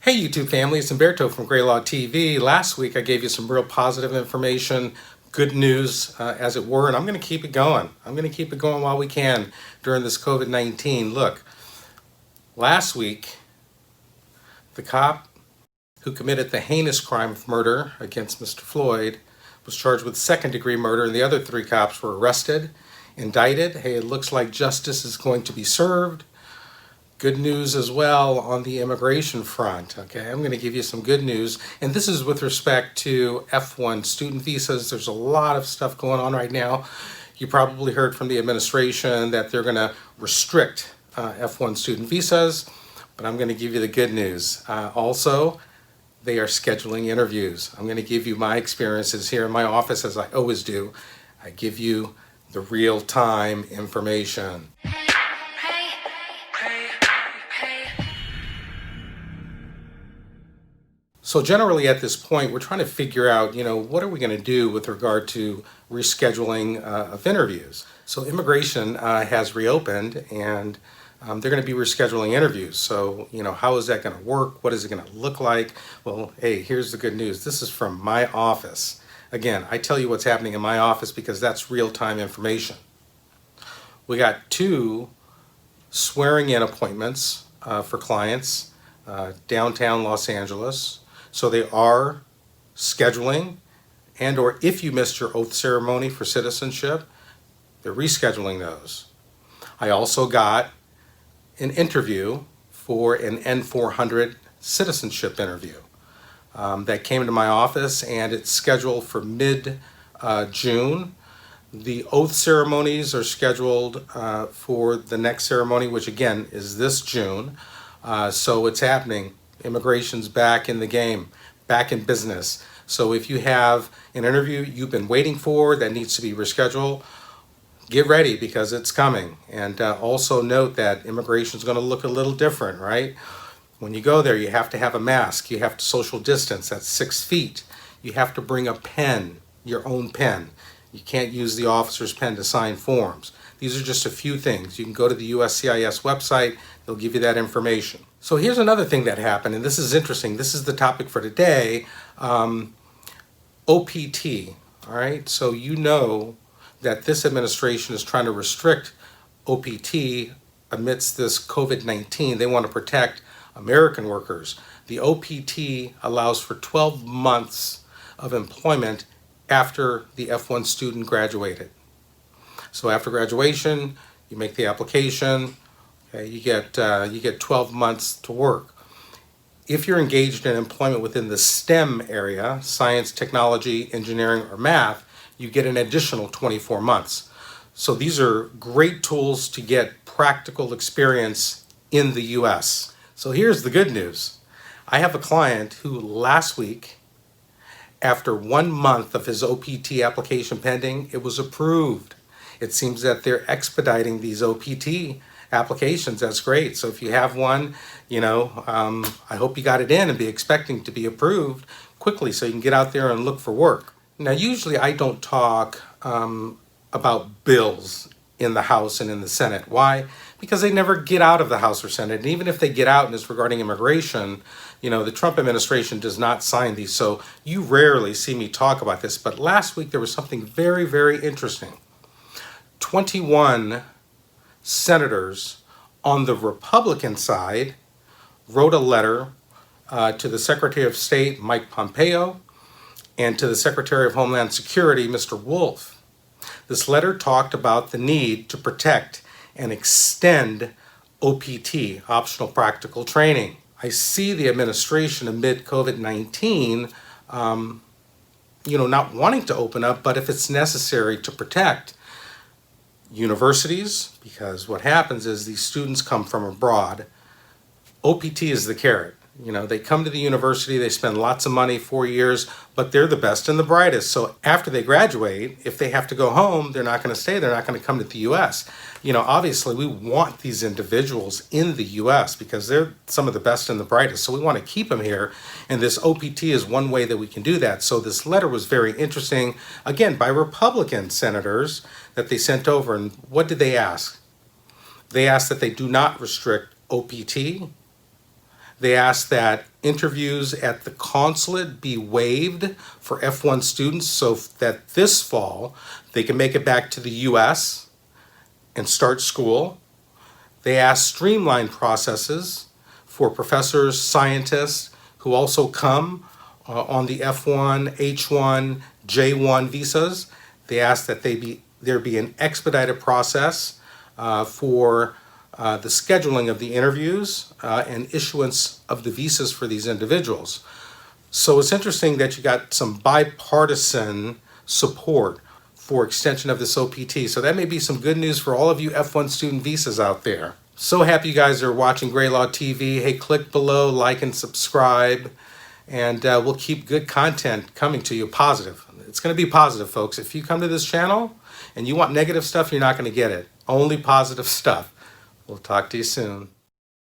Hey YouTube family, it's Humberto from GrayLaw TV. Last week I gave you some real positive information, good news as it were, and I'm going to keep it going. I'm going to keep it going while we can during this COVID-19. Look, last week the cop who committed the heinous crime of murder against Mr. Floyd was charged with second-degree murder, and the other three cops were arrested, indicted. Hey, it looks like justice is going to be served. Good news as well on the immigration front. Okay, I'm going to give you some good news, and this is with respect to F1 student visas. There's a lot of stuff going on right now. You probably heard from the administration that they're going to restrict F1 student visas, but I'm going to give you the good news. Also, they are scheduling interviews. I'm going to give you my experiences here in my office, as I always do. I give you the real-time information. So generally at this point, we're trying to figure out, what are we going to do with regard to rescheduling of interviews? So immigration has reopened, and they're going to be rescheduling interviews. So, how is that going to work? What is it going to look like? Well, hey, here's the good news. This is from my office. Again, I tell you what's happening in my office because that's real-time information. We got 2 swearing-in appointments for clients downtown Los Angeles. So they are scheduling, and or if you missed your oath ceremony for citizenship, they're rescheduling those. I also got an interview for an N400 citizenship interview that came into my office, and it's scheduled for mid-June. The oath ceremonies are scheduled for the next ceremony, which again is this June. So it's happening. Immigration's back in the game, back in business. So if you have an interview you've been waiting for that needs to be rescheduled, get ready because it's coming. And also note that immigration is going to look a little different, right? When you go there, you have to have a mask. You have to social distance. That's 6 feet. You have to bring a pen, your own pen. You can't use the officer's pen to sign forms. These are just a few things. You can go to the USCIS website. They'll give you that information. So here's another thing that happened, and this is interesting. This is the topic for today. OPT, all right? So you know that this administration is trying to restrict OPT amidst this COVID-19. They want to protect American workers. The OPT allows for 12 months of employment after the F1 student graduated. So after graduation, you make the application, okay, you get 12 months to work. If you're engaged in employment within the STEM area, science, technology, engineering, or math, you get an additional 24 months. So these are great tools to get practical experience in the US. So here's the good news. I have a client who last week, after 1 month of his OPT application pending, it was approved. It seems that they're expediting these OPT applications. That's great. So if you have one, I hope you got it in and be expecting to be approved quickly so you can get out there and look for work. Now, usually I don't talk about bills in the House and in the Senate. Why? Because they never get out of the House or Senate. And even if they get out and it's regarding immigration, the Trump administration does not sign these. So you rarely see me talk about this. But last week there was something very, very interesting. 21 senators on the Republican side wrote a letter to the Secretary of State, Mike Pompeo, and to the Secretary of Homeland Security, Mr. Wolf. This letter talked about the need to protect and extend OPT, optional practical training. I see the administration amid COVID-19, not wanting to open up, but if it's necessary to protect universities, because what happens is these students come from abroad. OPT is the carrot. They come to the university, they spend lots of money, 4 years, but they're the best and the brightest. So after they graduate, if they have to go home, they're not going to stay. They're not going to come to the U.S. Obviously we want these individuals in the U.S. because they're some of the best and the brightest. So we want to keep them here. And this OPT is one way that we can do that. So this letter was very interesting, again, by Republican senators that they sent over. And what did they ask? They asked that they do not restrict OPT. They asked that interviews at the consulate be waived for F1 students so that this fall they can make it back to the U.S. and start school. They asked streamlined processes for professors, scientists who also come on the F1, H1, J1 visas. They asked that there be an expedited process for the scheduling of the interviews and issuance of the visas for these individuals. So it's interesting that you got some bipartisan support for extension of this OPT. So that may be some good news for all of you F1 student visas out there. So happy you guys are watching GrayLaw TV. Hey, click below, like and subscribe, and we'll keep good content coming to you, positive. It's going to be positive, folks. If you come to this channel and you want negative stuff, you're not going to get it. Only positive stuff. We'll talk to you soon.